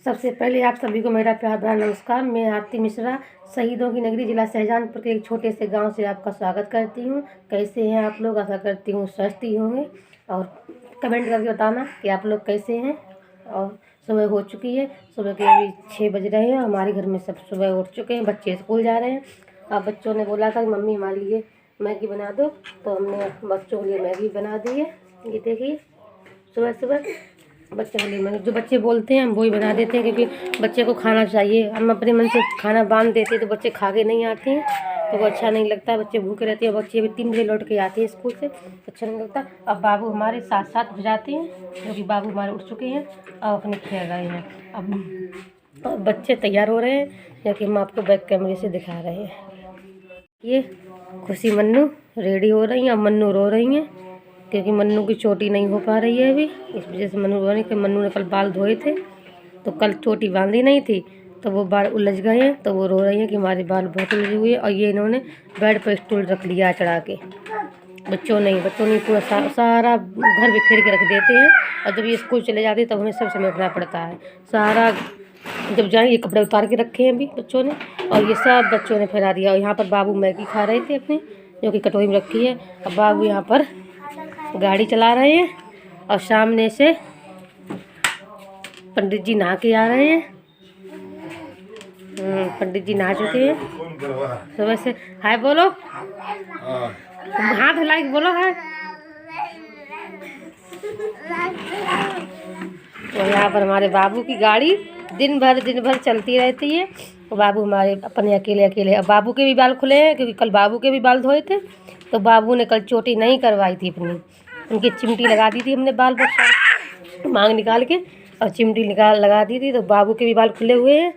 सबसे पहले आप सभी को मेरा प्यार भरा नमस्कार। मैं आरती मिश्रा, शहीदों की नगरी जिला शाहजहानपुर के एक छोटे से गांव से आपका स्वागत करती हूं। कैसे हैं आप लोग? आशा करती हूँ स्वस्थ ही होंगे और कमेंट करके बताना कि आप लोग कैसे हैं। और सुबह हो चुकी है, सुबह के अभी 6 बज रहे हैं। हमारे घर में सब सुबह उठ चुके हैं, बच्चे स्कूल जा रहे हैं। अब बच्चों ने बोला था कि मम्मी हमारे लिए मैगी बना दो, तो हमने बच्चों के लिए मैगी बना दी है। ये देखिए, सुबह सुबह बच्चे के लिए जो बच्चे बोलते हैं हम वही बना देते हैं, क्योंकि बच्चे को खाना चाहिए। हम अपने मन से खाना बांध देते हैं तो बच्चे खा के नहीं आते हैं, तो वो अच्छा नहीं लगता। बच्चे भूखे रहते हैं। बच्चे अभी 3 बजे लौट के आते हैं स्कूल से, अच्छा नहीं लगता। अब बाबू हमारे साथ साथ हो जाते हैं, क्योंकि बाबू हमारे उठ चुके हैं और अपने खेल रहे हैं। अब बच्चे तैयार हो रहे हैं, क्योंकि हम आपको बैक कैमरे से दिखा रहे हैं। ये खुशी मन्नू रेडी हो रही हैं। अब मन्नू रो रही हैं, क्योंकि मन्नू की चोटी नहीं हो पा रही है अभी, इस वजह से मन्नू रो रही है। कि मन्नू ने कल बाल धोए थे, तो कल चोटी बांधी नहीं थी, तो वो बाल उलझ गए हैं, तो वो रो रही हैं कि हमारे बाल बहुत उलझे हुए हैं। और ये इन्होंने बेड पर स्टूल रख लिया चढ़ा के। बच्चों ने पूरा सारा घर बिखेर के रख देते हैं, और जब ये स्कूल चले जाते हैं तब उन्हें सब समेटना पड़ता है सारा। जब जाएंगे कपड़े उतार के रखे हैं अभी बच्चों ने, और ये सब बच्चों ने फैला दिया। और यहाँ पर बाबू मैगी खा रहे थे अपनी, जो कि कटोरी में रखी है। अब बाबू यहाँ पर गाड़ी चला रहे हैं, और सामने से पंडित जी नहा के आ रहे हैं। पंडित जी नहा चुके हैं सुबह से। हाय बोलो, हाथ हिला के बोलो हाय। और यहाँ पर हमारे बाबू की गाड़ी दिन भर चलती रहती है। और बाबू हमारे अपने अकेले। अब बाबू के भी बाल खुले हैं, क्योंकि कल बाबू के भी बाल धोए थे, तो बाबू ने कल चोटी नहीं करवाई थी अपनी। उनकी चिमटी लगा दी थी हमने बाल पर मांग निकाल के, और चिमटी लगा दी थी, तो बाबू के भी बाल खुले हुए हैं।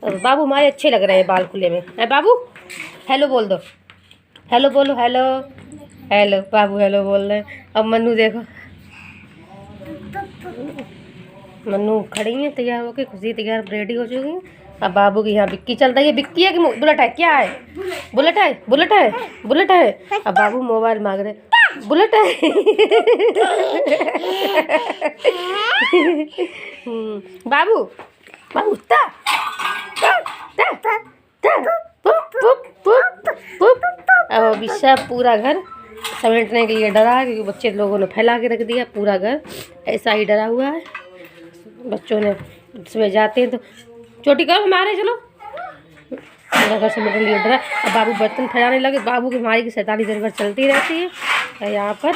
और बाबू हमारे अच्छे लग रहे हैं बाल खुले में। है बाबू, हेलो बोल दो, हेलो बोलो, हेलो हेलो। बाबू हेलो बोल रहे हैं। अब मन्नू देखो, मन्नू खड़ी हैं तैयार होके। खुशी तैयार रेडी हो चुकी हैं। अब बाबू की यहाँ बिक्की चल रही है। बिक्की है कि बुलेट है? क्या है? बुलेट है, बुलेट है, बुलेट है। अब बाबू मोबाइल मांग रहे, बुलेट है। बाबू बाबू अब अभी सब पूरा घर समेटने के लिए डरा है, क्योंकि बच्चे लोगों ने फैला के रख दिया पूरा घर। ऐसा ही डरा हुआ है। बच्चों ने सुबह जाते हैं तो चोटी करो मारे, चलो पूरा घर समेटने के लिए डरा। अब बाबू बर्तन फैलाने लगे। बाबू की हमारी की 47 दिन भर चलती रहती है। और यहाँ पर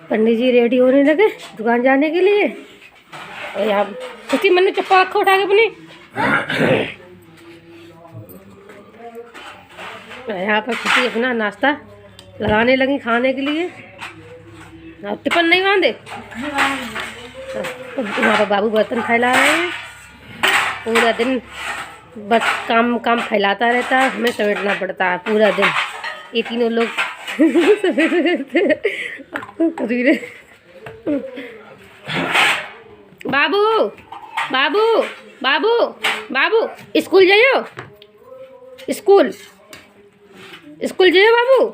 पंडित जी रेडी होने लगे दुकान जाने के लिए। और यहाँ खुशी मन्नू चप्पल रखो उठा के अपनी। यहाँ पर खुशी अपना नाश्ता लगाने लगी खाने के लिए। टिफिन नहीं बांधे, यहाँ पर बाबू बर्तन फैला रहे हैं। पूरा दिन बस काम फैलाता रहता है, हमें समेटना पड़ता है पूरा दिन। ये तीनों लोग बाबू बाबू बाबू बाबू स्कूल जाइयो, स्कूल जाइयो बाबू।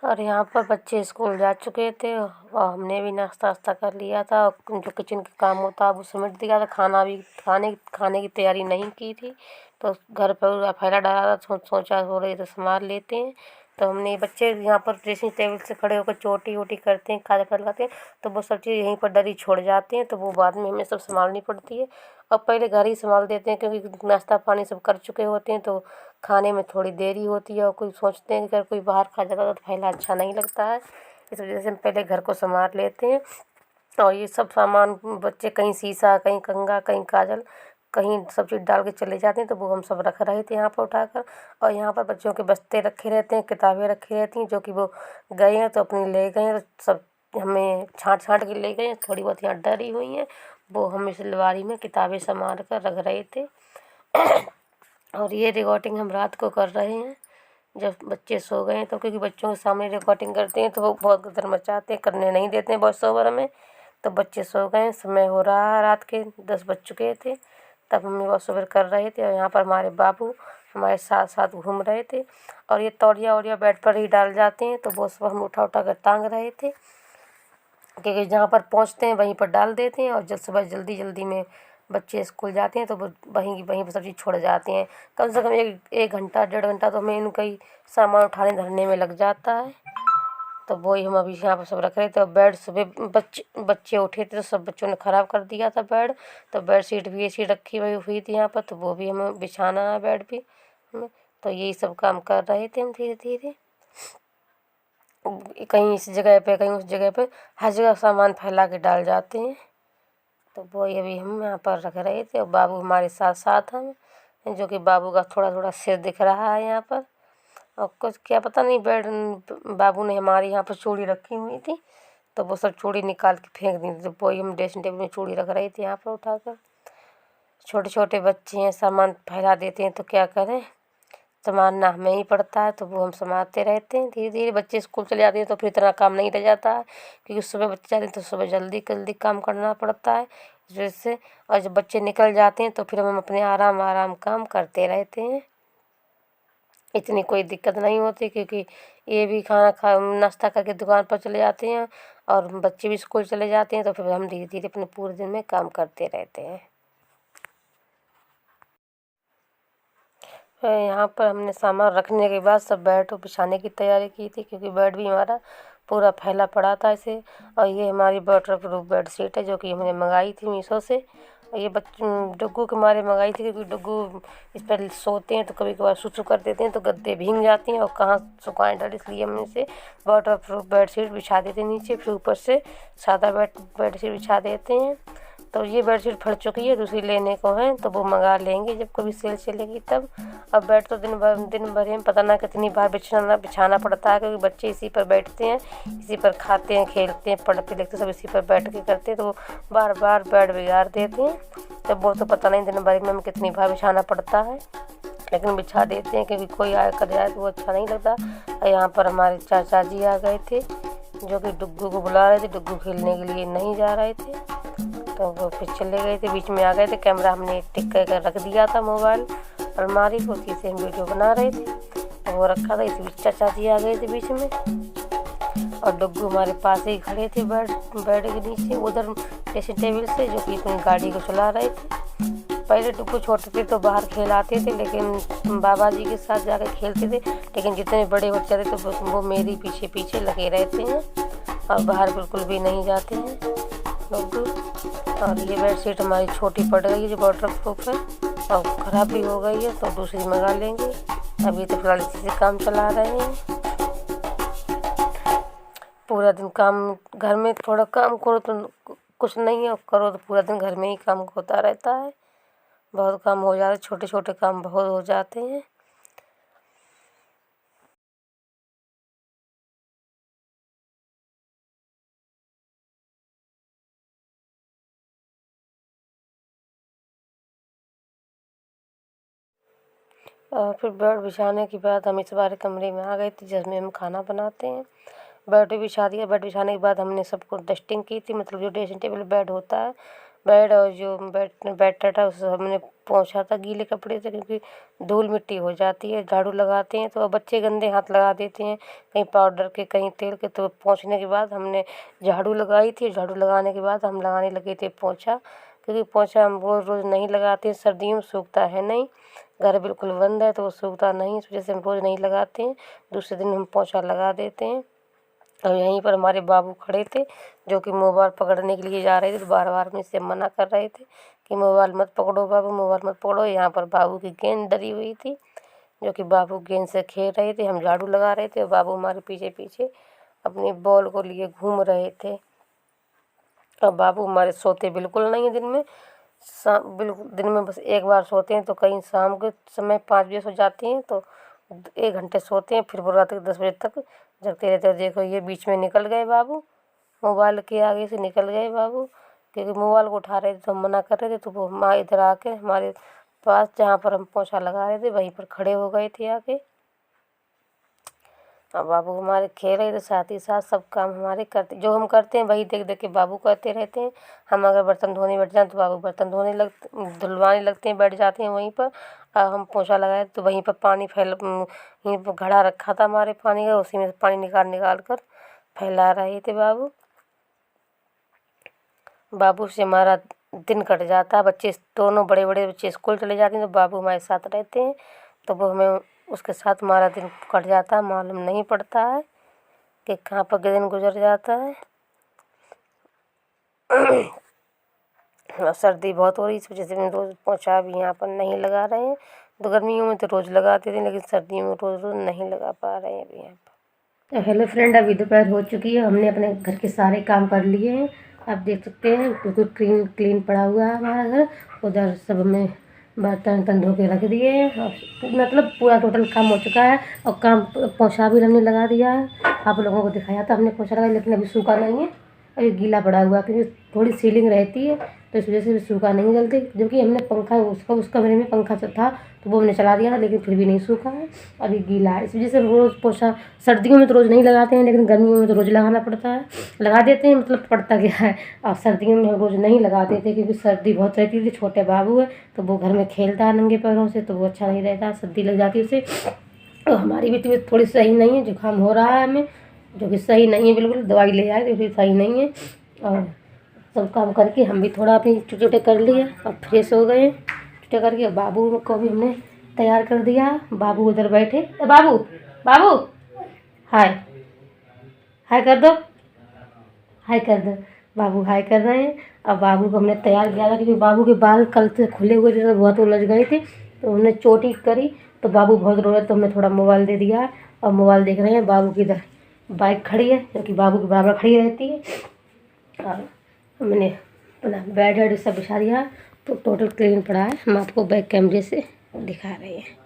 और यहाँ पर बच्चे स्कूल जा चुके थे, और हमने भी नाश्ता वास्ता कर लिया था। और जो किचन का काम होता है वो समेट दिया था। खाने की तैयारी नहीं की थी, तो घर पर फैला डाला था। सोचा हो रही तो संभाल लेते हैं। तो हमने बच्चे यहाँ पर ड्रेसिंग टेबल से खड़े होकर चोटी वोटी करते हैं, काजल लगाते हैं, तो वो सब चीज़ यहीं पर डरी छोड़ जाते हैं। तो वो बाद में हमें सब संभालनी पड़ती है। और पहले घर ही संभाल देते हैं, क्योंकि नाश्ता पानी सब कर चुके होते हैं, तो खाने में थोड़ी देरी होती है। और कोई सोचते हैं कि अगर कोई बाहर खा जाता तो फैला अच्छा नहीं लगता है, इस वजह से हम पहले घर को संभाल लेते हैं। और ये सब सामान बच्चे कहीं शीशा, कहीं कंघा, कहीं काजल, कहीं सब चीज़ डाल के चले जाते हैं, तो वो हम सब रख रहे थे यहाँ पर उठाकर। और यहाँ पर बच्चों के बस्ते रखे रहते हैं, किताबें रखी रहती हैं, जो कि वो गए हैं तो अपनी ले गए हैं, तो सब हमें छाँट के ले गए हैं। थोड़ी बहुत यहाँ डरी हुई हैं, वो हम इस अलमारी में किताबें संभाल कर रख रहे थे। और ये रिकॉर्डिंग हम रात को कर रहे हैं जब बच्चे सो गए हैं, तो क्योंकि बच्चों के सामने रिकॉर्डिंग करते हैं तो वो बहुत गदर मचाते हैं, करने नहीं देते हैं वॉइस ओवर में। तो बच्चे सो गए हैं, समय हो रहा है रात के 10 बज चुके थे, तब हम वॉइस ओवर कर रहे थे। और यहाँ पर हमारे बाबू हमारे साथ साथ घूम रहे थे। और ये तौलिया बेड पर ही डाल जाते हैं, तो वो सब हम उठा कर टांग रहे थे। क्योंकि जहाँ पर पहुँचते हैं वहीं पर डाल देते हैं, और जब सुबह जल्दी जल्दी में बच्चे स्कूल जाते हैं तो वो वहीं वहीं पर सब चीज़ छोड़ जाते हैं। कम से कम एक घंटा 1.5 घंटा तो हमें इनका ही सामान उठाने धरने में लग जाता है। तो वही हम अभी यहाँ पर सब रख रहे थे। और बेड सुबह बच्चे उठे थे तो सब बच्चों ने ख़राब कर दिया था बेड। तो बेड शीट भी ऐसी रखी हुई थी यहाँ पर, तो वो भी हमें बिछाना है बेड भी हमें। तो यही सब काम कर रहे थे हम धीरे धीरे, कहीं इस जगह पे कहीं उस जगह पे, हर जगह सामान फैला के डाल जाते हैं। तो वही अभी हम यहाँ पर रख रहे थे, और बाबू हमारे साथ साथ हैं, जो कि बाबू का थोड़ा थोड़ा सिर दिख रहा है यहाँ पर। और कुछ क्या पता नहीं, बाबू ने हमारे यहाँ पर चूड़ी रखी हुई थी, तो वो सब चूड़ी निकाल के फेंक दी थी। तो वही हम ड्रेसिंग टेबल में चूड़ी रख रहे थे यहाँ पर उठाकर। छोटे छोटे बच्चे हैं, सामान फैला देते हैं तो क्या करें, संभालना हमें ही पड़ता है। तो वो हम संभालते रहते हैं धीरे धीरे। बच्चे स्कूल चले जाते हैं तो फिर इतना काम नहीं रह जाता है, क्योंकि सुबह बच्चे जाते हैं तो सुबह जल्दी जल्दी काम करना पड़ता है इस वजह से। और जब बच्चे निकल जाते हैं तो फिर हम अपने आराम आराम काम करते रहते हैं, इतनी कोई दिक्कत नहीं होती। क्योंकि ये भी खाना खा नाश्ता करके दुकान पर चले जाते हैं, और बच्चे भी स्कूल चले जाते हैं, तो फिर हम धीरे धीरे अपने पूरे दिन में काम करते रहते हैं। यहाँ पर हमने सामान रखने के बाद सब बेड बिछाने की तैयारी की थी, क्योंकि बेड भी हमारा पूरा फैला पड़ा था इसे। और ये हमारी वाटर प्रूफ बेड शीट है, जो कि हमने मंगाई थी मीशो से। और ये डुग्गू के मारे मंगाई थी, क्योंकि डुग्गू इस पर सोते हैं तो कभी कभार सुसु कर देते हैं तो गद्दे भीग जाती हैं, और कहाँ सुखाएं डर, इसलिए हमने इसे वाटर प्रूफ बेड शीट बिछा देते हैं नीचे, फिर ऊपर से सादा बेड शीट बिछा देते हैं। तो ये बेडशीट फट चुकी है, दूसरी लेने को है, तो वो मंगा लेंगे जब कभी सेल चलेगी तब। अब बेड तो दिन भर में पता ना कितनी बार बिछाना पड़ता है, क्योंकि बच्चे इसी पर बैठते हैं, इसी पर खाते हैं, खेलते हैं, पढ़ते लिखते सब इसी पर बैठ के करते हैं, तो वो बार बार बेड बिगाड़ देते हैं। तो वो तो पता नहीं दिन भर में हमें कितनी बार बिछाना पड़ता है, लेकिन बिछा देते हैं, क्योंकि कोई आए कर जाए तो वो अच्छा नहीं लगता। और यहाँ पर हमारे चाचा जी आ गए थे, जो कि डुग्गू को बुला रहे थे। डुग्गू खेलने के लिए नहीं जा रहे थे, तो वो फिर चले गए थे, बीच में आ गए थे। कैमरा हमने टिक कर रख दिया था मोबाइल अलमारी को, उसी से हम वीडियो बना रहे थे, तो वो रखा था। इसी बीच चाचा जी आ गए थे बीच में, और डुग्गू हमारे पास ही खड़े थे बेड के नीचे उधर ड्रेसिंग टेबल से, जो कि अपनी गाड़ी को चला रहे थे। पहले डुग्गू छोटे थे तो बाहर खेलाते थे, लेकिन बाबा जी के साथ जाकर खेलते थे, लेकिन जितने बड़े होते जाते तो वो मेरे पीछे पीछे लगे रहते हैं, और बाहर बिल्कुल भी नहीं जाते हैं डुग्गू। और ये बेडशीट हमारी छोटी पड़ गई है, जो वाटर प्रूफ है, और ख़राब भी हो गई है, तो दूसरी मंगा लेंगे। अभी तो फिलहाल इसी से काम चला रहे हैं। पूरा दिन काम घर में, थोड़ा काम करो तो कुछ नहीं है, करो तो पूरा दिन घर में ही काम होता रहता है। बहुत काम हो जाते, छोटे छोटे काम बहुत हो जाते हैं। फिर बेड बिछाने के बाद हम इस बार कमरे में आ गए थे, जिसमें हम खाना बनाते हैं। बेड बिछा दिया। बेड बिछाने के बाद हमने सबको डस्टिंग की थी, मतलब जो ड्रेसिंग टेबल बेड होता है, बेड और जो बेड था उसे हमने पोंछा था गीले कपड़े से, क्योंकि धूल मिट्टी हो जाती है। झाड़ू लगाते हैं तो बच्चे गंदे हाथ लगा देते हैं, कहीं पाउडर के कहीं तेल के, तो पोंछने के बाद हमने झाड़ू लगाई थी। झाड़ू लगाने के बाद हम लगाने लगे थे पोंछा, क्योंकि पोंछा हम रोज़ रोज़ नहीं लगाते हैं, सर्दियों में सूखता है नहीं, घर बिल्कुल बंद है तो वो सूखता नहीं, इस वजह से हम रोज़ नहीं लगाते हैं। दूसरे दिन हम पोंछा लगा देते हैं। और यहीं पर हमारे बाबू खड़े थे, जो कि मोबाइल पकड़ने के लिए जा रहे थे, तो बार बार में से मना कर रहे थे कि मोबाइल मत पकड़ो बाबू, मोबाइल मत पकड़ो। यहाँ पर बाबू की गेंद डली हुई थी, जो कि बाबू गेंद से खेल रहे थे, हम झाड़ू लगा रहे थे, और बाबू हमारे पीछे पीछे अपनी बॉल को लिए घूम रहे थे। और बाबू हमारे सोते बिल्कुल नहीं है दिन में, बिल्कुल दिन में बस एक बार सोते हैं, तो कहीं शाम के समय 5 बजे सो जाते हैं, तो 1 घंटे सोते हैं, फिर वो रात के 10 बजे तक जगते रहते हैं। देखो ये बीच में निकल गए बाबू, मोबाइल के आगे से निकल गए बाबू, क्योंकि मोबाइल को उठा रहे थे तो हम मना कर रहे थे, तो वो माँ इधर आके हमारे पास, जहाँ पर हम पोंछा लगा रहे थे, वहीं पर खड़े हो गए थे आके। और बाबू हमारे खेल रहे थे, साथ ही साथ सब काम हमारे करते, जो हम करते हैं वही देख देख के बाबू करते रहते हैं। हम अगर बर्तन धोने बैठ जाएँ तो बाबू बर्तन धुलवाने लगते हैं, बैठ जाते हैं वहीं पर। हम पोंछा लगाए तो वहीं पर पानी यहीं पर घड़ा रखा था हमारे पानी का, उसी में से पानी निकाल निकाल कर फैला रहे थे बाबू। बाबू से हमारा दिन कट जाता है। बच्चे दोनों बड़े बड़े बच्चे स्कूल चले जाते हैं तो बाबू हमारे साथ रहते हैं, तो वो हमें उसके साथ हमारा दिन कट जाता है, मालूम नहीं पड़ता है कि कहाँ पर दिन गुजर जाता है। सर्दी बहुत हो रही है, इस वजह से हम रोज़ पोछा भी यहाँ पर नहीं लगा रहे हैं। तो गर्मियों में तो रोज़ लगाते थे, लेकिन सर्दियों में रोज़ रोज़ नहीं लगा पा रहे हैं अभी यहाँ पर। तो हेलो फ्रेंड, अभी दोपहर हो चुकी है। हमने अपने घर के सारे काम कर लिए हैं। आप देख सकते हैं बिल्कुल क्लीन पड़ा हुआ है हमारा घर। उधर सब हमने बर्तन वर्तन धो के रख दिए हैं और मतलब पूरा टोटल काम हो चुका है। और काम पोछा भी हमने लगा दिया है। आप लोगों को दिखाया था हमने पोछा लगाया, लेकिन अभी सूखा नहीं है, अभी गीला पड़ा हुआ है, क्योंकि थोड़ी सीलिंग रहती है तो इस वजह से भी सूखा नहीं जल्दी। जबकि हमने पंखा उस कमरे में पंखा से था तो वो हमने चला दिया था, लेकिन फिर भी नहीं सूखा है, अभी गीला है। इस वजह से रोज़ पोछा सर्दियों में तो रोज़ नहीं लगाते हैं, लेकिन गर्मियों में तो रोज़ लगाना पड़ता है। लगा देते हैं, मतलब पड़ता क्या है। और सर्दियों में हम रोज़ नहीं लगाते थे, क्योंकि सर्दी बहुत रहती थी। छोटे बाबू है तो वो घर में खेलता है नंगे पैरों से, तो वो अच्छा नहीं रहता, सर्दी लग जाती है उसे। और हमारी भी तबीयत थोड़ी सही नहीं है, जुकाम हो रहा है हमें, जो कि सही नहीं है बिल्कुल। दवाई ले आए तो भी सही नहीं है। और सब काम करके हम भी थोड़ा अपनी चुटे कर लिए और फ्रेश हो गए। चुटे करके बाबू को भी हमने तैयार कर दिया। बाबू उधर बैठे, बाबू बाबू हाय हाय कर दो, हाय कर दो। बाबू हाय कर रहे हैं। अब बाबू को हमने तैयार किया था, क्योंकि बाबू के बाल कल से खुले हुए थे तो बहुत उलझ गए थे, तो हमने चोटी करी तो बाबू बहुत रो रहे, तो हमने थोड़ा मोबाइल दे दिया और मोबाइल देख रहे हैं। बाबू की इधर बाइक खड़ी है, जो कि बाबू के बराबर खड़ी रहती है। और मैंने अपना बेड वेड सब बिछा दिया, तो टोटल क्लीन पड़ा है। हम आपको बैक कैमरे से दिखा रहे हैं।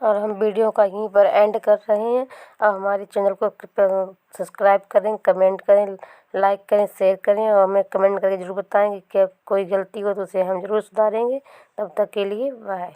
और हम वीडियो का यहीं पर एंड कर रहे हैं। और हमारे चैनल को कृपया सब्सक्राइब करें, कमेंट करें, लाइक करें, शेयर करें, और हमें कमेंट करके ज़रूर बताएं कि क्या कोई गलती हो तो उसे हम ज़रूर सुधारेंगे। तब तक के लिए बाय।